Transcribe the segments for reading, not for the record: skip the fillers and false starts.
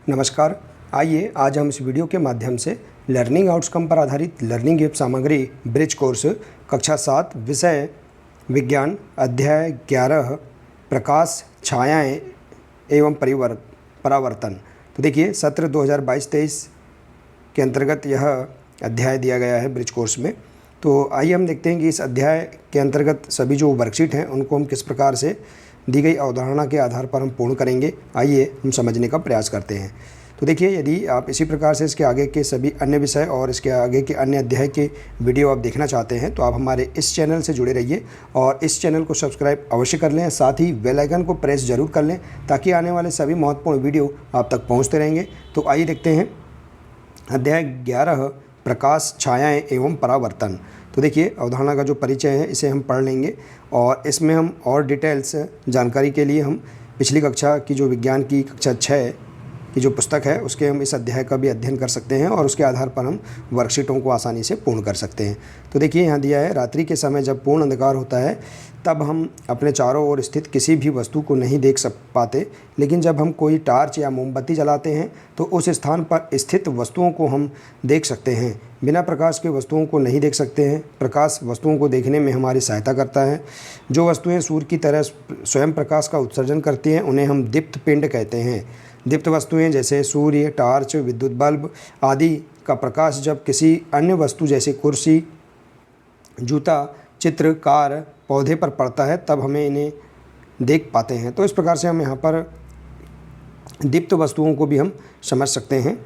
नमस्कार। आइए आज हम इस वीडियो के माध्यम से लर्निंग आउटकम पर आधारित लर्निंग एप सामग्री ब्रिज कोर्स कक्षा 7 विषय विज्ञान अध्याय 11 प्रकाश छायाएं एवं परावर्तन। तो देखिए सत्र 2022-23 के अंतर्गत यह अध्याय दिया गया है ब्रिज कोर्स में। तो आइए हम देखते हैं कि इस अध्याय के अंतर्गत सभी जो वर्कशीट हैं उनको हम किस प्रकार से दी गई अवधारणा के आधार पर हम पूर्ण करेंगे। आइए हम समझने का प्रयास करते हैं। तो देखिए, यदि आप इसी प्रकार से इसके आगे के सभी अन्य विषय और इसके आगे के अन्य अध्याय के वीडियो आप देखना चाहते हैं तो आप हमारे इस चैनल से जुड़े रहिए और इस चैनल को सब्सक्राइब अवश्य कर लें। साथ ही बेल आइकन को प्रेस जरूर कर लें ताकि आने वाले सभी महत्वपूर्ण वीडियो आप तक पहुँचते रहेंगे। तो आइए देखते हैं अध्याय 11 प्रकाश छायाएँ एवं परावर्तन। तो देखिए, अवधारणा का जो परिचय है इसे हम पढ़ लेंगे और इसमें हम और डिटेल्स जानकारी के लिए हम पिछली कक्षा की जो विज्ञान की कक्षा 6 की जो पुस्तक है उसके हम इस अध्याय का भी अध्ययन कर सकते हैं और उसके आधार पर हम वर्कशीटों को आसानी से पूर्ण कर सकते हैं। तो देखिए, यहाँ दिया है रात्रि के समय जब पूर्ण अंधकार होता है तब हम अपने चारों ओर स्थित किसी भी वस्तु को नहीं देख पाते, लेकिन जब हम कोई टार्च या मोमबत्ती जलाते हैं तो उस स्थान पर स्थित वस्तुओं को हम देख सकते हैं। बिना प्रकाश के वस्तुओं को नहीं देख सकते हैं। प्रकाश वस्तुओं को देखने में हमारी सहायता करता है। जो वस्तुएं सूर्य की तरह स्वयं प्रकाश का उत्सर्जन करती हैं उन्हें हम दीप्त पिंड कहते हैं। दीप्त वस्तुएं जैसे सूर्य, टार्च, विद्युत बल्ब आदि का प्रकाश जब किसी अन्य वस्तु जैसे कुर्सी, जूता, चित्र, कार, पौधे पर पड़ता है तब हमें इन्हें देख पाते हैं। तो इस प्रकार से हम यहाँ पर दीप्त वस्तुओं को भी हम समझ सकते हैं।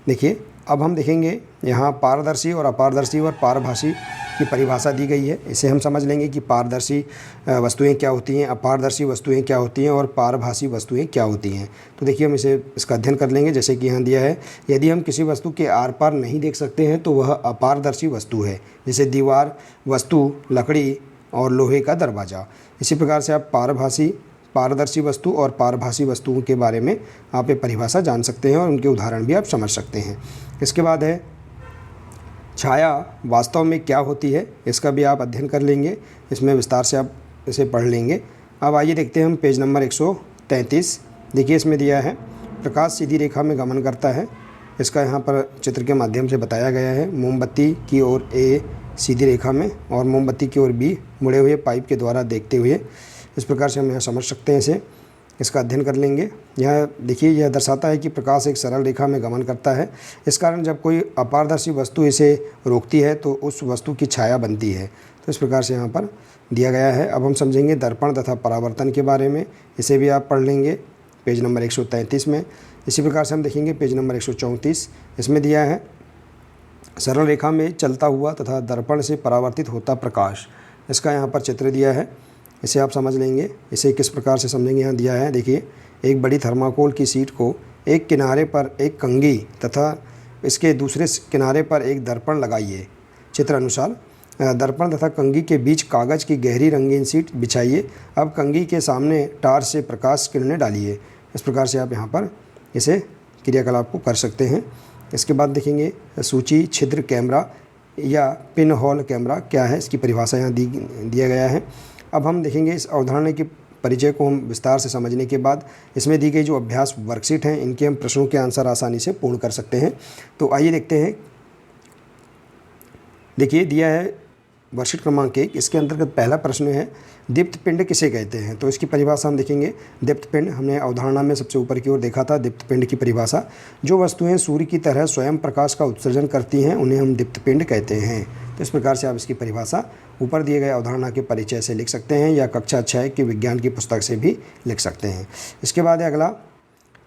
देखिए, अब हम देखेंगे यहाँ पारदर्शी और अपारदर्शी और पारभासी की परिभाषा दी गई है। इसे हम समझ लेंगे कि पारदर्शी वस्तुएं क्या होती हैं, अपारदर्शी वस्तुएं क्या होती हैं और पारभासी वस्तुएं क्या होती हैं। तो देखिए, हम इसका अध्ययन कर लेंगे। जैसे कि यहाँ दिया है, यदि हम किसी वस्तु के आर पार नहीं देख सकते हैं तो वह अपारदर्शी वस्तु है, जैसे दीवार, वस्तु, लकड़ी और लोहे का दरवाज़ा। इसी प्रकार से आप पारदर्शी वस्तु और पारभासी वस्तुओं के बारे में आप ये परिभाषा जान सकते हैं और उनके उदाहरण भी आप समझ सकते हैं। इसके बाद है छाया वास्तव में क्या होती है, इसका भी आप अध्ययन कर लेंगे। इसमें विस्तार से आप इसे पढ़ लेंगे। अब आइए देखते हैं हम पेज नंबर 133। देखिए, इसमें दिया है प्रकाश सीधी रेखा में गमन करता है। इसका यहाँ पर चित्र के माध्यम से बताया गया है। मोमबत्ती की ओर ए सीधी रेखा में और मोमबत्ती की ओर बी मुड़े हुए पाइप के द्वारा देखते हुए। इस प्रकार से हम यहाँ समझ सकते हैं इसे। इसका अध्ययन कर लेंगे। यह देखिए, यह दर्शाता है कि प्रकाश एक सरल रेखा में गमन करता है। इस कारण जब कोई अपारदर्शी वस्तु इसे रोकती है तो उस वस्तु की छाया बनती है। तो इस प्रकार से यहाँ पर दिया गया है। अब हम समझेंगे दर्पण तथा परावर्तन के बारे में। इसे भी आप पढ़ लेंगे पेज नंबर 133 में। इसी प्रकार से हम देखेंगे पेज नंबर 134। इसमें दिया है सरल रेखा में चलता हुआ तथा दर्पण से परावर्तित होता प्रकाश। इसका यहाँ पर चित्र दिया है, इसे आप समझ लेंगे। इसे किस प्रकार से समझेंगे, यहाँ दिया है। देखिए, एक बड़ी थर्माकोल की शीट को एक किनारे पर एक कंघी तथा इसके दूसरे किनारे पर एक दर्पण लगाइए। चित्र अनुसार दर्पण तथा कंघी के बीच कागज़ की गहरी रंगीन शीट बिछाइए। अब कंघी के सामने टार्च से प्रकाश किरणें डालिए। इस प्रकार से आप यहाँ पर इसे क्रियाकलाप को कर सकते हैं। इसके बाद देखेंगे सूची छिद्र कैमरा या पिन होल कैमरा क्या है, इसकी परिभाषा यहाँ दिया गया है। अब हम देखेंगे इस अवधारणा के परिचय को हम विस्तार से समझने के बाद इसमें दी गई जो अभ्यास वर्कशीट हैं इनके हम प्रश्नों के आंसर आसानी से पूर्ण कर सकते हैं। तो आइए देखते हैं। देखिए, दिया है वर्कशीट क्रमांक 1। इसके अंतर्गत पहला प्रश्न है दीप्त पिंड किसे कहते हैं। तो इसकी परिभाषा हम देखेंगे। दीप्त पिंड हमने अवधारणा में सबसे ऊपर की ओर देखा था। दीप्त पिंड की परिभाषा, जो वस्तुएं सूर्य की तरह स्वयं प्रकाश का उत्सर्जन करती हैं उन्हें हम दीप्त पिंड कहते हैं। तो इस प्रकार से आप इसकी परिभाषा ऊपर दिए गए अवधारणा के परिचय से लिख सकते हैं या कक्षा 6 की विज्ञान की पुस्तक से भी लिख सकते हैं। इसके बाद है अगला,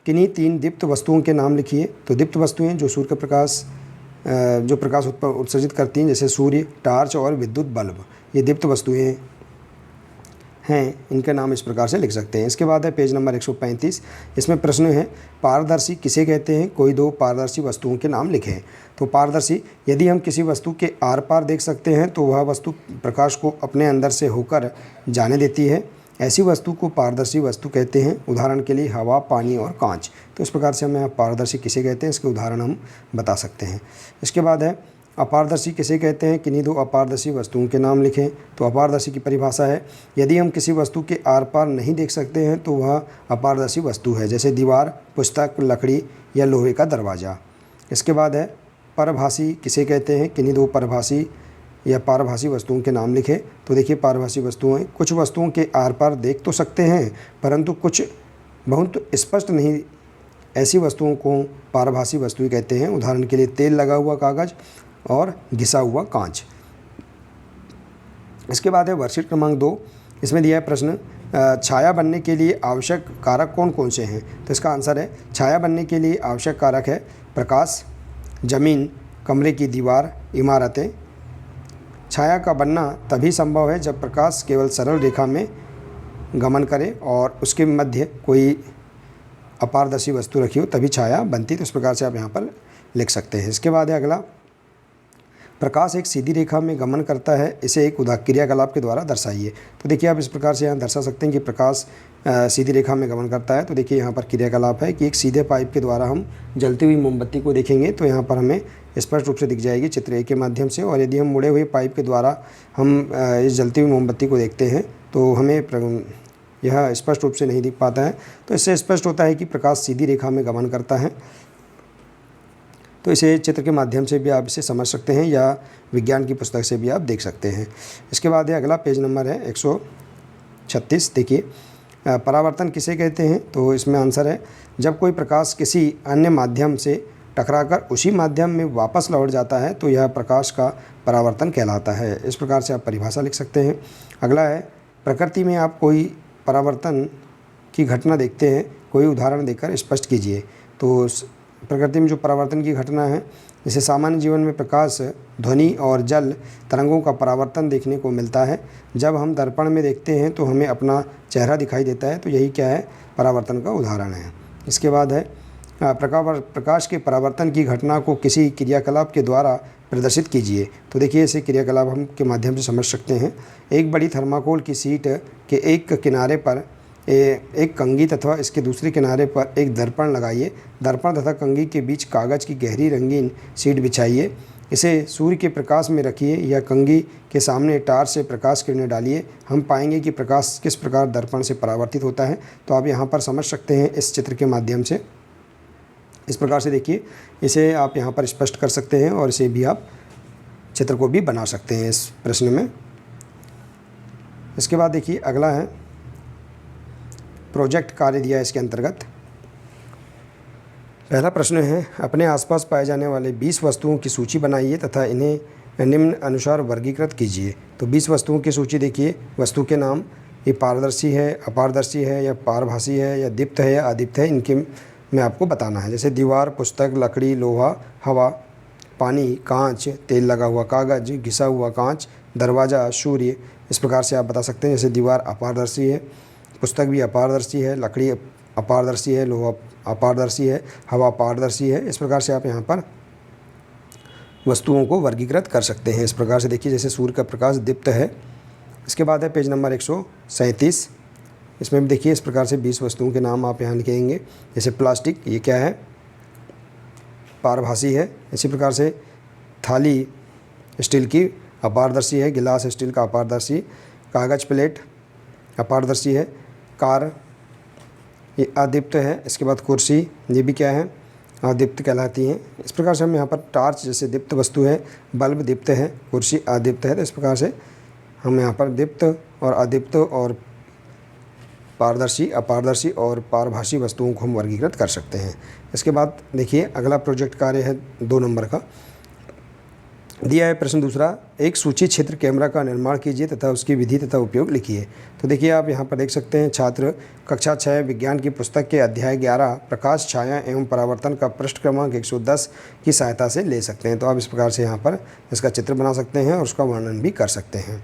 किन्हीं 3 दीप्त वस्तुओं के नाम लिखिए। तो दीप्त वस्तुएं जो सूर्य का प्रकाश उत्सर्जित करती हैं, जैसे सूर्य, टार्च और विद्युत बल्ब, ये दीप्त वस्तुएं हैं। इनके नाम इस प्रकार से लिख सकते हैं। इसके बाद है पेज नंबर 135। इसमें प्रश्न है पारदर्शी किसे कहते हैं, कोई 2 पारदर्शी वस्तुओं के नाम लिखें। तो पारदर्शी, यदि हम किसी वस्तु के आर पार देख सकते हैं तो वह वस्तु प्रकाश को अपने अंदर से होकर जाने देती है। ऐसी वस्तु को पारदर्शी वस्तु कहते हैं। उदाहरण के लिए हवा, पानी और कांच। तो इस प्रकार से हमें पारदर्शी किसे कहते हैं इसके उदाहरण हम बता सकते हैं। इसके बाद है अपारदर्शी किसे कहते हैं, किन्हीं दो अपारदर्शी वस्तुओं के नाम लिखें। तो अपारदर्शी की परिभाषा है, यदि हम किसी वस्तु के आर पार नहीं देख सकते हैं तो वह अपारदर्शी वस्तु है, जैसे दीवार, पुस्तक, लकड़ी या लोहे का दरवाज़ा। इसके बाद है परभाषी किसे कहते हैं, किन्हीं दो परभाषी या पारभाषी वस्तुओं के नाम लिखें। तो देखिए पारभाषी वस्तुएं कुछ वस्तुओं के आर पार देख तो सकते हैं परंतु कुछ बहुत स्पष्ट नहीं, ऐसी वस्तुओं को पारभाषी वस्तुएं कहते हैं। उदाहरण के लिए तेल लगा हुआ कागज़ और घिसा हुआ कांच। इसके बाद है वर्कशीट क्रमांक 2। इसमें दिया है प्रश्न, छाया बनने के लिए आवश्यक कारक कौन कौन से हैं। तो इसका आंसर है, छाया बनने के लिए आवश्यक कारक है प्रकाश, ज़मीन, कमरे की दीवार, इमारतें। छाया का बनना तभी संभव है जब प्रकाश केवल सरल रेखा में गमन करे और उसके मध्य कोई अपारदर्शी वस्तु रखी हो, तभी छाया बनती। तो इस प्रकार से आप यहाँ पर लिख सकते हैं। इसके बाद है अगला, प्रकाश एक सीधी रेखा में गमन करता है, इसे एक क्रियाकलाप के द्वारा दर्शाइए। तो देखिए आप इस प्रकार से यहाँ दर्शा सकते हैं कि प्रकाश सीधी रेखा में गमन करता है। तो देखिए यहाँ पर क्रियाकलाप है कि एक सीधे पाइप के द्वारा हम जलती हुई मोमबत्ती को देखेंगे तो यहाँ पर हमें स्पष्ट रूप से दिख जाएगी चित्र ए के माध्यम से। और यदि हम मुड़े हुए पाइप के द्वारा हम इस जलती हुई मोमबत्ती को देखते हैं तो हमें यह स्पष्ट रूप से नहीं दिख पाता है। तो इससे स्पष्ट होता है कि प्रकाश सीधी रेखा में गमन करता है। तो इसे चित्र के माध्यम से भी आप इसे समझ सकते हैं या विज्ञान की पुस्तक से भी आप देख सकते हैं। इसके बाद है अगला, पेज नंबर है 136। देखिए परावर्तन किसे कहते हैं। तो इसमें आंसर है, जब कोई प्रकाश किसी अन्य माध्यम से टकराकर उसी माध्यम में वापस लौट जाता है तो यह प्रकाश का परावर्तन कहलाता है। इस प्रकार से आप परिभाषा लिख सकते हैं। अगला है, प्रकृति में आप कोई परावर्तन की घटना देखते हैं, कोई उदाहरण देकर स्पष्ट कीजिए। तो प्रकृति में जो परावर्तन की घटना है, जैसे सामान्य जीवन में प्रकाश, ध्वनि और जल तरंगों का परावर्तन देखने को मिलता है। जब हम दर्पण में देखते हैं तो हमें अपना चेहरा दिखाई देता है, तो यही क्या है, परावर्तन का उदाहरण है। इसके बाद है, प्रकाश के परावर्तन की घटना को किसी क्रियाकलाप के द्वारा प्रदर्शित कीजिए। तो देखिए इसे क्रियाकलाप हम के माध्यम से समझ सकते हैं। एक बड़ी थर्माकोल की शीट के एक किनारे पर एक कंघी तथा इसके दूसरे किनारे पर एक दर्पण लगाइए। दर्पण तथा कंघी के बीच कागज़ की गहरी रंगीन शीट बिछाइए। इसे सूर्य के प्रकाश में रखिए या कंघी के सामने टार्च से प्रकाश किरणें डालिए। हम पाएंगे कि प्रकाश किस प्रकार दर्पण से परावर्तित होता है। तो आप यहाँ पर समझ सकते हैं इस चित्र के माध्यम से। इस प्रकार से देखिए, इसे आप यहाँ पर स्पष्ट कर सकते हैं और इसे भी आप चित्र को भी बना सकते हैं इस प्रश्न में। इसके बाद देखिए अगला है, प्रोजेक्ट कार्य दिया है इसके अंतर्गत। पहला प्रश्न है, अपने आसपास पाए जाने वाले 20 वस्तुओं की सूची बनाइए तथा इन्हें निम्न अनुसार वर्गीकृत कीजिए। तो 20 वस्तुओं की सूची देखिए, वस्तु के नाम, ये पारदर्शी है, अपारदर्शी है या पारभासी है या दीप्त है या अदीप्त है, इनके में आपको बताना है। जैसे दीवार, पुस्तक, लकड़ी, लोहा, हवा, पानी, कांच, तेल लगा हुआ कागज़, घिसा हुआ कांच, दरवाज़ा, सूर्य। इस प्रकार से आप बता सकते हैं। जैसे दीवार अपारदर्शी है, पुस्तक भी अपारदर्शी है, लकड़ी अपारदर्शी है, लोहा अपारदर्शी है, हवा पारदर्शी है। इस प्रकार से आप यहाँ पर वस्तुओं को वर्गीकृत कर सकते हैं। इस प्रकार से देखिए, जैसे सूर्य का प्रकाश दीप्त है। इसके बाद है पेज नंबर 137। इसमें भी देखिए इस प्रकार से 20 वस्तुओं के नाम आप यहाँ लिखेंगे। जैसे प्लास्टिक, ये क्या है, पारभासी है। इसी प्रकार से थाली स्टील की अपारदर्शी है, गिलास स्टील का अपारदर्शी, कागज़ प्लेट अपारदर्शी है, कार ये अदीप्त है। इसके बाद कुर्सी, ये भी क्या है, अदीप्त कहलाती हैं। इस प्रकार से हम यहाँ पर टार्च जैसे दीप्त वस्तु है, बल्ब दीप्त है, कुर्सी अदीप्त है। तो इस प्रकार से हम यहाँ पर दीप्त और अदीप्त और पारदर्शी, अपारदर्शी और पारभासी वस्तुओं को हम वर्गीकृत कर सकते हैं। इसके बाद देखिए अगला प्रोजेक्ट कार्य है 2 नंबर का। दिया है प्रश्न दूसरा, एक सूची क्षेत्र कैमरा का निर्माण कीजिए तथा उसकी विधि तथा उपयोग लिखिए। तो देखिए आप यहाँ पर देख सकते हैं, छात्र कक्षा 6 विज्ञान की पुस्तक के अध्याय 11 प्रकाश, छाया एवं परावर्तन का पृष्ठ क्रमांक 110 की सहायता से ले सकते हैं। तो आप इस प्रकार से यहाँ पर इसका चित्र बना सकते हैं और उसका वर्णन भी कर सकते हैं।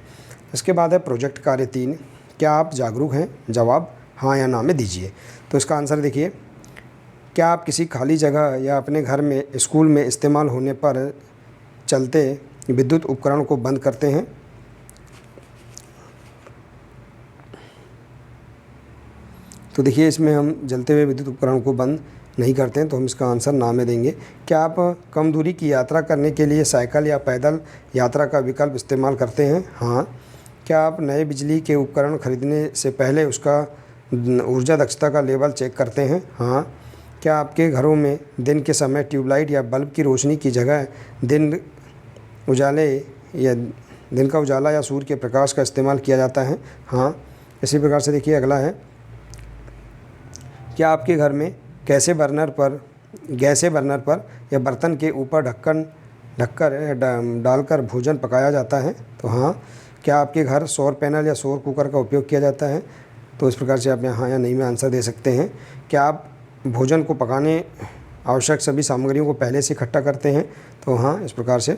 इसके बाद है प्रोजेक्ट कार्य 3, क्या आप जागरूक हैं? जवाब हाँ या ना में दीजिए। तो इसका आंसर देखिए, क्या आप किसी खाली जगह या अपने घर में, स्कूल में इस्तेमाल होने पर चलते विद्युत उपकरण को बंद करते हैं? तो देखिए इसमें हम जलते हुए विद्युत उपकरण को बंद नहीं करते हैं तो हम इसका आंसर ना में देंगे। क्या आप कम दूरी की यात्रा करने के लिए साइकिल या पैदल यात्रा का विकल्प इस्तेमाल करते हैं? हाँ। क्या आप नए बिजली के उपकरण खरीदने से पहले उसका ऊर्जा दक्षता का लेवल चेक करते हैं? हाँ। क्या आपके घरों में दिन के समय ट्यूबलाइट या बल्ब की रोशनी की जगह दिन का उजाला या सूर्य के प्रकाश का इस्तेमाल किया जाता है? हाँ। इसी प्रकार से देखिए अगला है, क्या आपके घर में गैसे बर्नर पर या बर्तन के ऊपर ढककर डालकर भोजन पकाया जाता है? तो हाँ। क्या आपके घर सौर पैनल या सौर कुकर का उपयोग किया जाता है? तो इस प्रकार से आप यहाँ हाँ या नहीं में आंसर दे सकते हैं। क्या आप भोजन को पकाने आवश्यक सभी सामग्रियों को पहले से इकट्ठा करते हैं? तो हाँ, इस प्रकार से।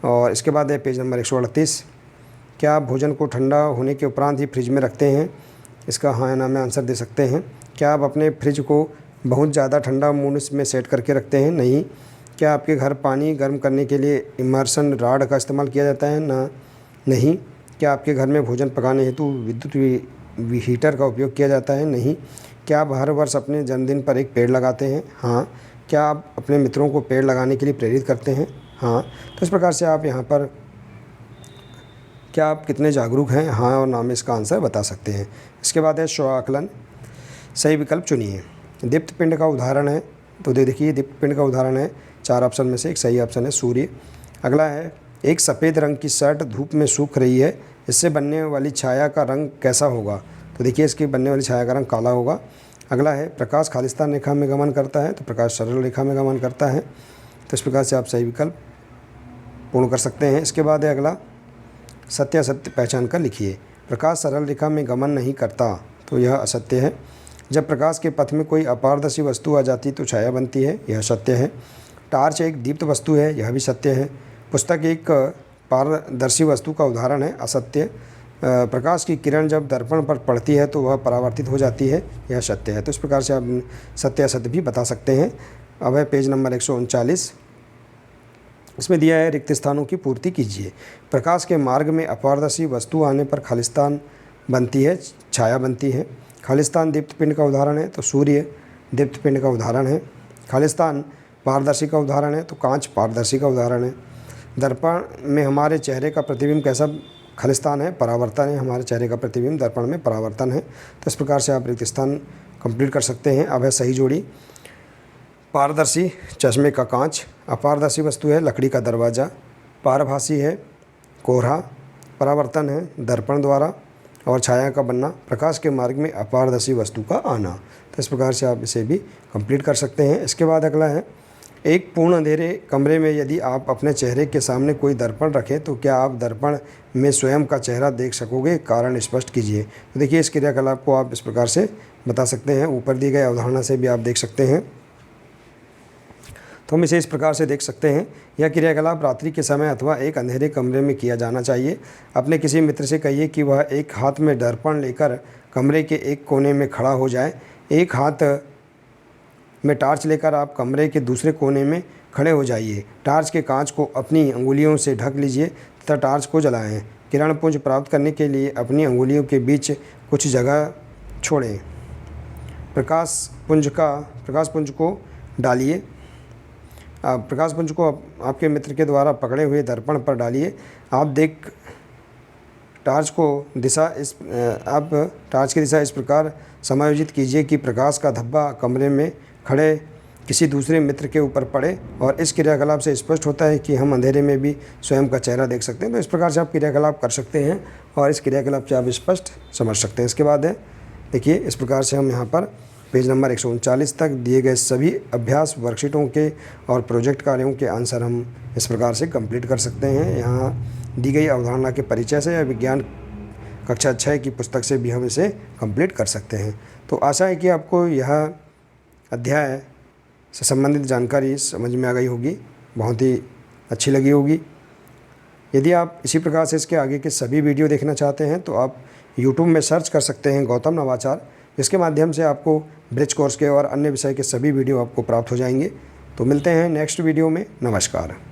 और इसके बाद है पेज नंबर 138, क्या आप भोजन को ठंडा होने के उपरांत ही फ्रिज में रखते हैं? इसका हाँ या ना में आंसर दे सकते हैं। क्या आप अपने फ्रिज को बहुत ज़्यादा ठंडा मोड में सेट करके रखते हैं? नहीं। क्या आपके घर पानी गर्म करने के लिए इमर्सन रॉड का इस्तेमाल किया जाता है? ना, नहीं। क्या आपके घर में भोजन पकाने हेतु विद्युत हीटर का उपयोग किया जाता है? नहीं। क्या आप हर वर्ष अपने जन्मदिन पर एक पेड़ लगाते हैं? हाँ। क्या आप अपने मित्रों को पेड़ लगाने के लिए प्रेरित करते हैं? हाँ। तो इस प्रकार से आप यहाँ पर क्या आप कितने जागरूक हैं, हाँ और ना में इसका आंसर बता सकते हैं। इसके बाद है स्व आकलन, सही विकल्प चुनिए। दीप्त पिंड का उदाहरण है, तो देखिए दीप्त पिंड का उदाहरण है 4 ऑप्शन में से एक सही ऑप्शन है सूर्य। अगला है, एक सफ़ेद रंग की शर्ट धूप में सूख रही है, इससे बनने वाली छाया का रंग कैसा होगा? तो देखिए इसकी बनने वाली छाया का रंग काला होगा। अगला है, प्रकाश खालिस्तान रेखा में गमन करता है, तो प्रकाश सरल रेखा में गमन करता है। तो इस प्रकार से आप सही विकल्प पूर्ण कर सकते हैं। इसके बाद है अगला, सत्य असत्य पहचान कर लिखिए। प्रकाश सरल रेखा में गमन नहीं करता, तो यह असत्य है। जब प्रकाश के पथ में कोई अपारदर्शी वस्तु आ जाती तो छाया बनती है, यह सत्य है। टार्च एक दीप्त वस्तु है, यह भी सत्य है। पुस्तक एक पारदर्शी वस्तु का उदाहरण है, असत्य। प्रकाश की किरण जब दर्पण पर पड़ती है तो वह परावर्तित हो जाती है, यह सत्य है। तो इस प्रकार से आप सत्य असत्य भी बता सकते हैं। अब है पेज नंबर 139, इसमें दिया है रिक्त स्थानों की पूर्ति कीजिए। प्रकाश के मार्ग में अपारदर्शी वस्तु आने पर खालिस्तान बनती है, छाया बनती है। खालिस्तान दीप्त पिंड का उदाहरण है, तो सूर्य दीप्त पिंड का उदाहरण है। खालिस्तान पारदर्शी का उदाहरण है, तो कांच पारदर्शी का उदाहरण है। दर्पण में हमारे चेहरे का प्रतिबिंब कैसा खालिस्तान है, परावर्तन है। हमारे चेहरे का प्रतिबिंब दर्पण में परावर्तन है। तो इस प्रकार से आप रिक्त स्थान कंप्लीट कर सकते हैं। अब है सही जोड़ी, पारदर्शी चश्मे का कांच, अपारदर्शी वस्तु है लकड़ी का दरवाज़ा, पारभासी है कोहरा, परावर्तन है दर्पण द्वारा, और छाया का बनना प्रकाश के मार्ग में अपारदर्शी वस्तु का आना। तो इस प्रकार से आप इसे भी कंप्लीट कर सकते हैं। इसके बाद अगला है, एक पूर्ण अंधेरे कमरे में यदि आप अपने चेहरे के सामने कोई दर्पण रखें तो क्या आप दर्पण में स्वयं का चेहरा देख सकोगे? कारण स्पष्ट कीजिए। तो देखिए इस क्रियाकलाप को आप इस प्रकार से बता सकते हैं, ऊपर दी गई अवधारणा से भी आप देख सकते हैं। तो हम इसे इस प्रकार से देख सकते हैं, यह क्रियाकलाप रात्रि के समय अथवा एक अंधेरे कमरे में किया जाना चाहिए। अपने किसी मित्र से कहिए कि वह एक हाथ में दर्पण लेकर कमरे के एक कोने में खड़ा हो जाए। एक हाथ में टार्च लेकर आप कमरे के दूसरे कोने में खड़े हो जाइए। टार्च के कांच को अपनी अंगुलियों से ढक लीजिए तथा टार्च को जलाएं। किरण पुंज प्राप्त करने के लिए अपनी अंगुलियों के बीच कुछ जगह छोड़ें। प्रकाश पुंज को डालिए। प्रकाश पुंज को आपके मित्र के द्वारा पकड़े हुए दर्पण पर डालिए। आप टार्च की दिशा इस प्रकार समायोजित कीजिए कि प्रकाश का धब्बा कमरे में खड़े किसी दूसरे मित्र के ऊपर पड़े, और इस क्रियाकलाप से स्पष्ट होता है कि हम अंधेरे में भी स्वयं का चेहरा देख सकते हैं। तो इस प्रकार से आप क्रियाकलाप कर सकते हैं और इस क्रियाकलाप से आप स्पष्ट समझ सकते हैं। इसके बाद है देखिए, इस प्रकार से हम यहाँ पर पेज नंबर 139 तक दिए गए सभी अभ्यास वर्कशीटों के और प्रोजेक्ट कार्यों के आंसर हम इस प्रकार से कंप्लीट कर सकते हैं। यहाँ दी गई अवधारणा के परिचय से या विज्ञान कक्षा 6 की पुस्तक से भी हम इसे कंप्लीट कर सकते हैं। तो आशा है कि आपको यह अध्याय से संबंधित जानकारी समझ में आ गई होगी, बहुत ही अच्छी लगी होगी। यदि आप इसी प्रकार से इसके आगे के सभी वीडियो देखना चाहते हैं तो आप YouTube में सर्च कर सकते हैं गौतम नवाचार, जिसके माध्यम से आपको ब्रिज कोर्स के और अन्य विषय के सभी वीडियो आपको प्राप्त हो जाएंगे। तो मिलते हैं नेक्स्ट वीडियो में। नमस्कार।